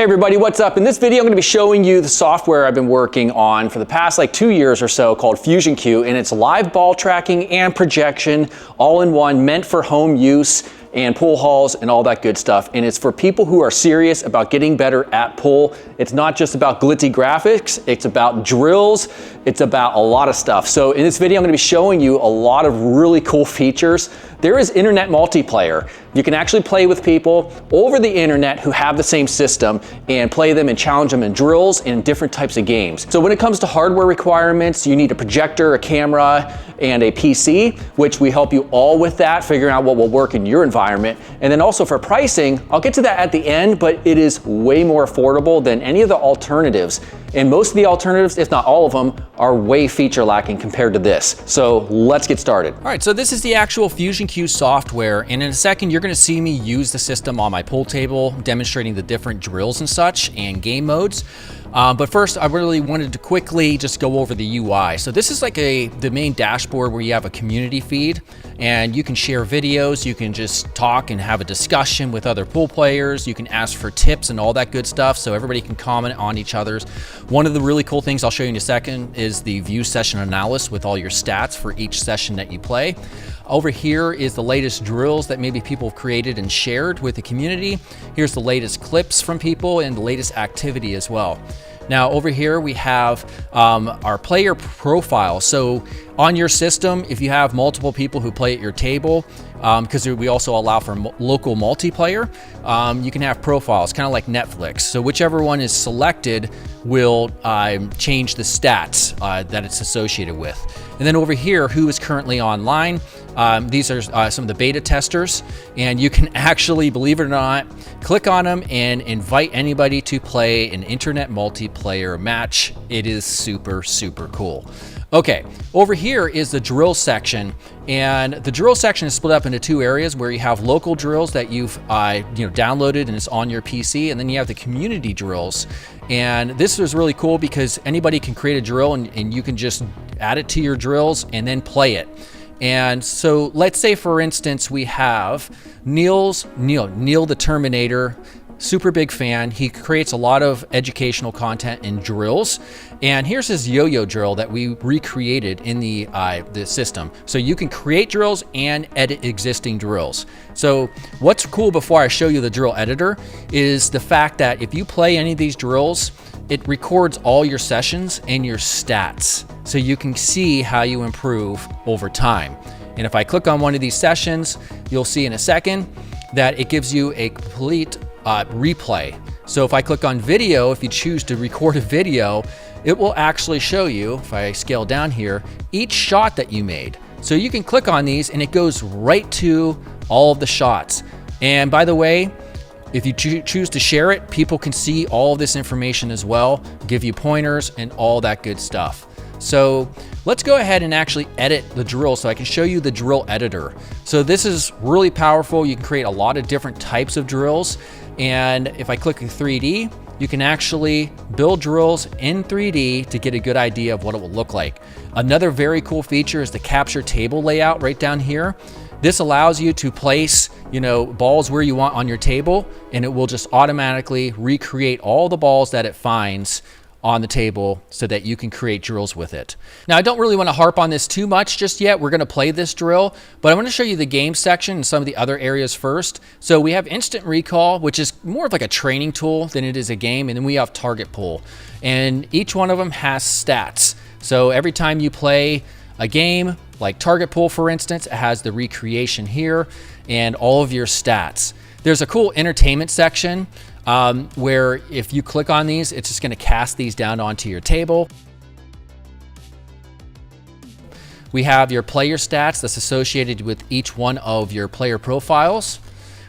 Hey everybody, what's up? In this video, I'm going to be showing you the software I've been working on for the past 2 years or so called FusionCue, and it's live ball tracking and projection all in one, meant for home use and pool halls and all that good stuff. And it's for people who are serious about getting better at pool. It's not just about glitzy graphics, it's about drills, it's about a lot of stuff. So in this video, I'm going to be showing you a lot of really cool features. There is internet multiplayer. You can actually play with people over the internet who have the same system and play them and challenge them in drills and different types of games. So when it comes to hardware requirements, you need a projector, a camera, and a PC, which we help you all with that, figuring out what will work in your environment. And then also for pricing, I'll get to that at the end, but it is way more affordable than any of the alternatives. And most of the alternatives, if not all of them, are way feature lacking compared to this. So let's get started. All right, so this is the actual FusionCue software, and in a second you're going to see me use the system on my pool table, demonstrating the different drills and such and game modes. But first, I really wanted to quickly just go over the UI. So this is like the main dashboard where you have a community feed, and you can share videos, you can just talk and have a discussion with other pool players, you can ask for tips and all that good stuff, so everybody can comment on each other's. One of the really cool things I'll show you in a second is the view session analysis with all your stats for each session that you play. Over here is the latest drills that maybe people have created and shared with the community. Here's the latest clips from people and the latest activity as well. Now over here we have our player profile. So on your system, if you have multiple people who play at your table, because we also allow for local multiplayer, you can have profiles, kind of like Netflix. So whichever one is selected will change the stats that it's associated with. And then over here, who is currently online. These are some of the beta testers, and you can actually, believe it or not, click on them and invite anybody to play an internet multiplayer match. It is super, super cool. Okay, over here is the drill section, and the drill section is split up into two areas where you have local drills that you've downloaded and it's on your PC, and then you have the community drills. And this is really cool because anybody can create a drill and you can just add it to your drills and then play it. And so let's say, for instance, we have Neil the Terminator, super big fan. He creates a lot of educational content in drills. And here's his yo-yo drill that we recreated in the system. So you can create drills and edit existing drills. So what's cool, before I show you the drill editor, is the fact that if you play any of these drills, it records all your sessions and your stats, so you can see how you improve over time. And if I click on one of these sessions, you'll see in a second that it gives you a complete replay. So if I click on video, if you choose to record a video, it will actually show you, if I scale down here, each shot that you made. So you can click on these and it goes right to all of the shots. And by the way, if you choose to share it, people can see all of this information as well, give you pointers and all that good stuff. So let's go ahead and actually edit the drill so I can show you the drill editor. So this is really powerful. You can create a lot of different types of drills. And if I click in 3D, you can actually build drills in 3D to get a good idea of what it will look like. Another very cool feature is the capture table layout right down here. This allows you to place, balls where you want on your table, and it will just automatically recreate all the balls that it finds on the table so that you can create drills with it. Now, I don't really want to harp on this too much just yet. We're going to play this drill, but I want to show you the game section and some of the other areas first. So we have instant recall, which is more of like a training tool than it is a game, and then we have target pull. And each one of them has stats. So every time you play a game, like target pull, for instance, it has the recreation here and all of your stats. There's a cool entertainment section where if you click on these, it's just going to cast these down onto your table. We have your player stats that's associated with each one of your player profiles.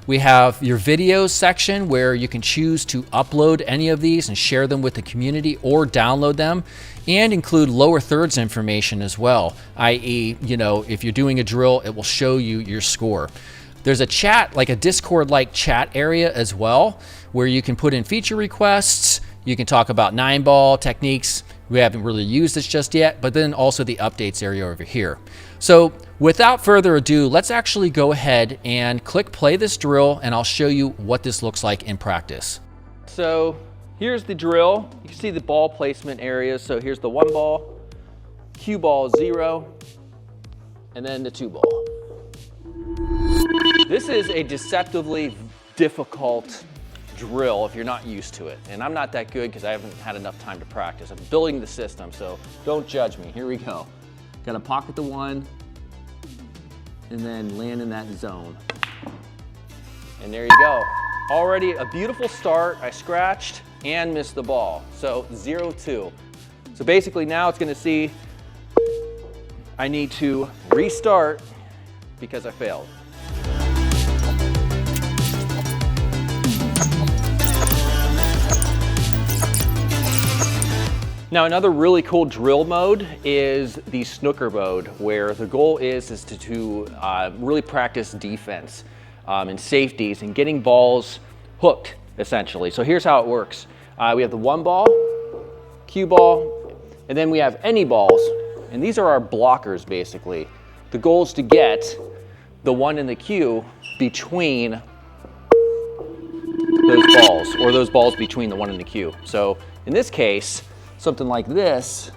We have your videos section where you can choose to upload any of these and share them with the community or download them, and include lower thirds information as well, i.e., if you're doing a drill, it will show you your score. There's a chat, like a Discord-like chat area as well, where you can put in feature requests, you can talk about 9-ball techniques. We haven't really used this just yet, but then also the updates area over here. So without further ado, let's actually go ahead and click play this drill, and I'll show you what this looks like in practice. so here's the drill. You can see the ball placement areas. So here's the 1 ball, cue ball 0, and then the 2 ball. This is a deceptively difficult drill if you're not used to it. And I'm not that good because I haven't had enough time to practice. I'm building the system, so don't judge me. Here we go. Gotta pocket the 1 and then land in that zone. And there you go. Already a beautiful start. I scratched and missed the ball. So 0-2. So basically now it's gonna see I need to restart because I failed. Now another really cool drill mode is the snooker mode, where the goal is to really practice defense and safeties and getting balls hooked, essentially. So here's how it works. We have the 1 ball, cue ball, and then we have any balls, and these are our blockers basically. The goal is to get the 1 in the cue between those balls, or those balls between the 1 and the cue. So in this case, something like this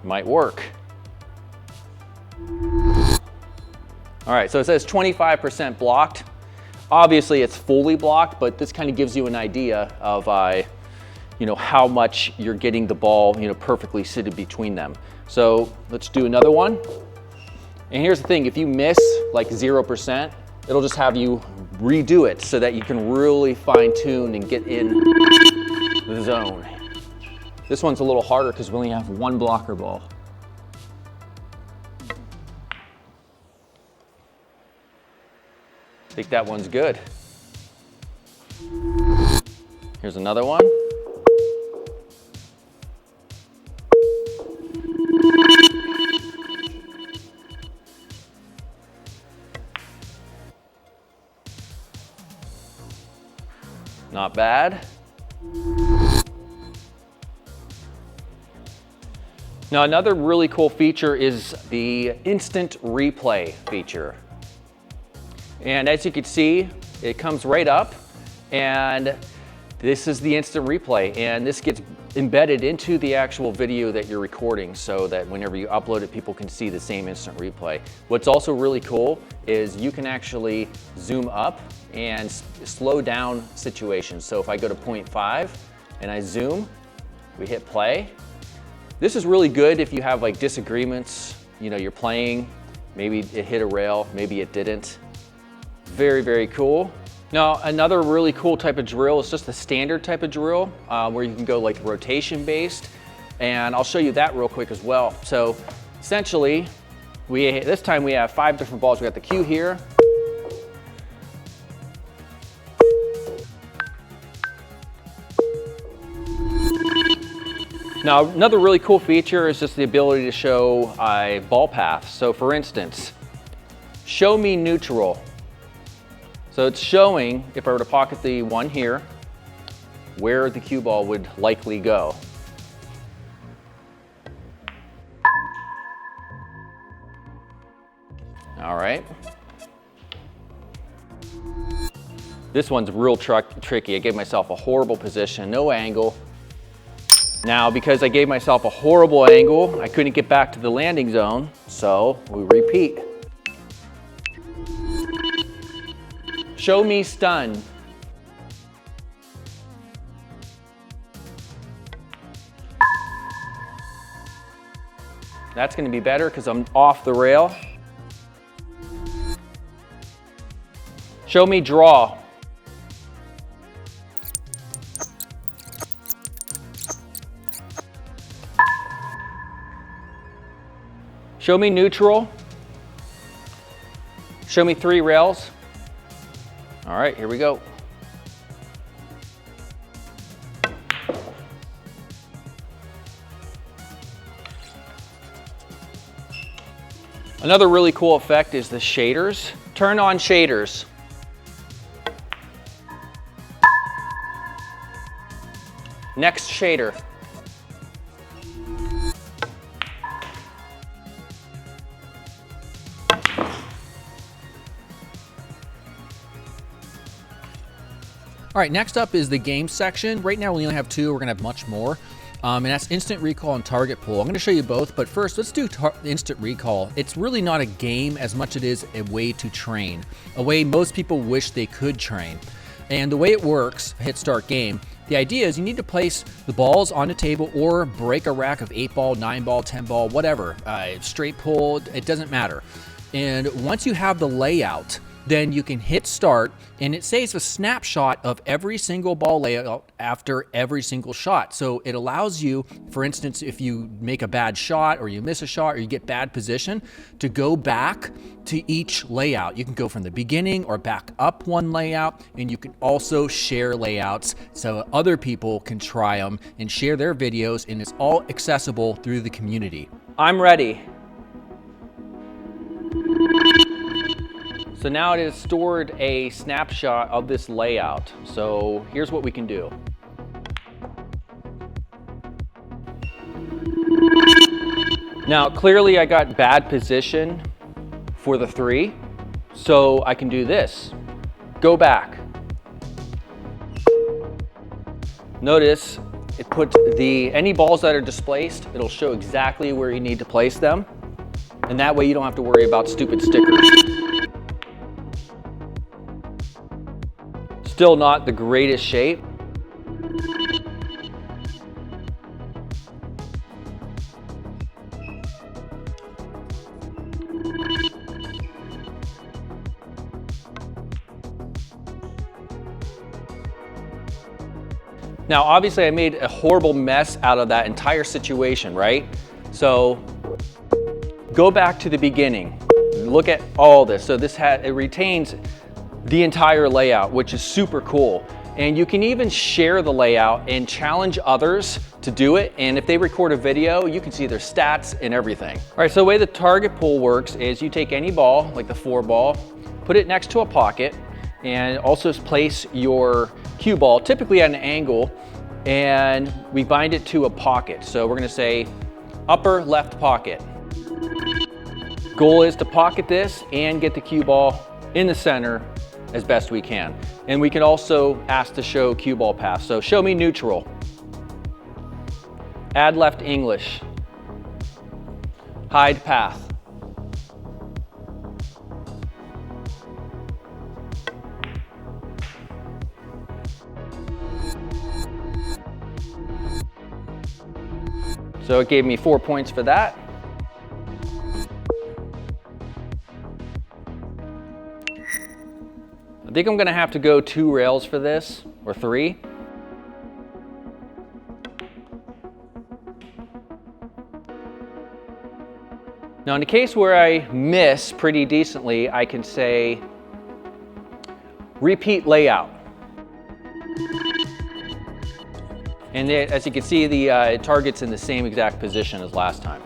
might work. All right, so it says 25% blocked. Obviously it's fully blocked, but this kind of gives you an idea of how much you're getting the ball perfectly seated between them. So let's do another one. And here's the thing, if you miss like 0%, it'll just have you redo it so that you can really fine tune and get in the zone. This one's a little harder because we only have 1 blocker ball. I think that one's good. Here's another one. Not bad. Now another really cool feature is the instant replay feature. And as you can see, it comes right up, and this is the instant replay, and this gets embedded into the actual video that you're recording so that whenever you upload it, people can see the same instant replay. What's also really cool is you can actually zoom up and slow down situations. So if I go to 0.5 and I zoom, we hit play. This is really good if you have like disagreements, you're playing, maybe it hit a rail, maybe it didn't. Very, very cool. Now, another really cool type of drill is just the standard type of drill where you can go like rotation based. And I'll show you that real quick as well. So essentially, this time we have 5 different balls. We got the cue here. Now, another really cool feature is just the ability to show ball paths. So for instance, show me neutral. So it's showing, if I were to pocket the 1 here, where the cue ball would likely go. All right. This one's real tricky. I gave myself a horrible position, no angle. Now, because I gave myself a horrible angle, I couldn't get back to the landing zone, so we repeat. Show me stun. That's going to be better because I'm off the rail. Show me draw. Show me neutral. Show me 3 rails. All right, here we go. Another really cool effect is the shaders. Turn on shaders. Next shader. All right, next up is the game section. Right now we only have 2, we're gonna have much more. And that's instant recall and target pull. I'm gonna show you both, but first let's do instant recall. It's really not a game as much as it is a way to train, a way most people wish they could train. And the way it works, hit start game, the idea is you need to place the balls on the table or break a rack of 8 ball, 9 ball, 10 ball, whatever, straight pull, it doesn't matter. And once you have the layout, then you can hit start, and it saves a snapshot of every single ball layout after every single shot. So it allows you, for instance, if you make a bad shot or you miss a shot or you get bad position, to go back to each layout. You can go from the beginning or back up one layout, and you can also share layouts so other people can try them and share their videos, and it's all accessible through the community. I'm ready. So now it has stored a snapshot of this layout. So here's what we can do. Now clearly I got bad position for the 3, so I can do this. Go back. Notice it puts any balls that are displaced, it'll show exactly where you need to place them. And that way you don't have to worry about stupid stickers. Still not the greatest shape. Now, obviously I made a horrible mess out of that entire situation, right? So go back to the beginning. Look at all this. So it retains the entire layout, which is super cool. And you can even share the layout and challenge others to do it. And if they record a video, you can see their stats and everything. All right, so the way the target pull works is you take any ball, like the 4 ball, put it next to a pocket, and also place your cue ball, typically at an angle, and we bind it to a pocket. So we're gonna say upper left pocket. Goal is to pocket this and get the cue ball in the center as best we can. And we can also ask to show cue ball path. So show me neutral. Add left English. Hide path. So it gave me 4 points for that. I think I'm gonna have to go 2 rails for this, or 3. Now in the case where I miss pretty decently, I can say, repeat layout. And as you can see, the target's in the same exact position as last time.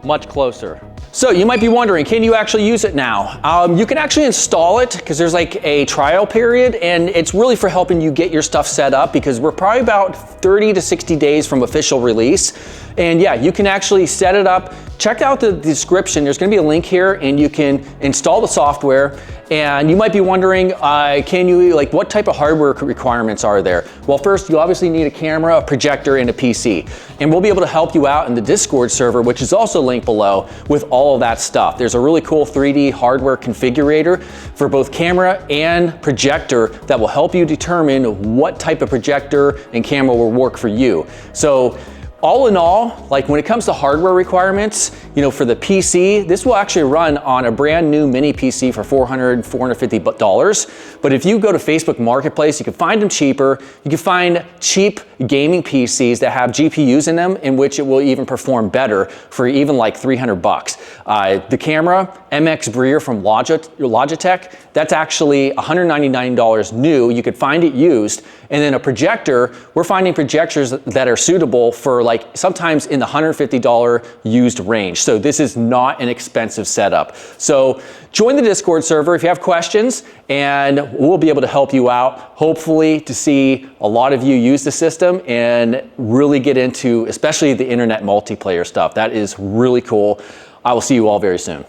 Much closer. So you might be wondering, can you actually use it now? You can actually install it because there's like a trial period, and it's really for helping you get your stuff set up because we're probably about 30 to 60 days from official release. And yeah, you can actually set it up. Check out the description. There's gonna be a link here and you can install the software. And you might be wondering, what type of hardware requirements are there? Well, first, you obviously need a camera, a projector, and a PC. And we'll be able to help you out in the Discord server, which is also linked below, with all of that stuff. There's a really cool 3D hardware configurator for both camera and projector that will help you determine what type of projector and camera will work for you. So, all in all, like when it comes to hardware requirements, for the PC, this will actually run on a brand new mini PC for $450. But if you go to Facebook Marketplace, you can find them cheaper. You can find cheap gaming PCs that have GPUs in them, in which it will even perform better for even like $300. The camera, MX Breer from Logitech, that's actually $199 new. You could find it used. And then a projector, we're finding projectors that are suitable for like sometimes in the $150 used range. So this is not an expensive setup. So join the Discord server if you have questions, and we'll be able to help you out, hopefully to see a lot of you use the system and really get into especially the internet multiplayer stuff. That is really cool. I will see you all very soon.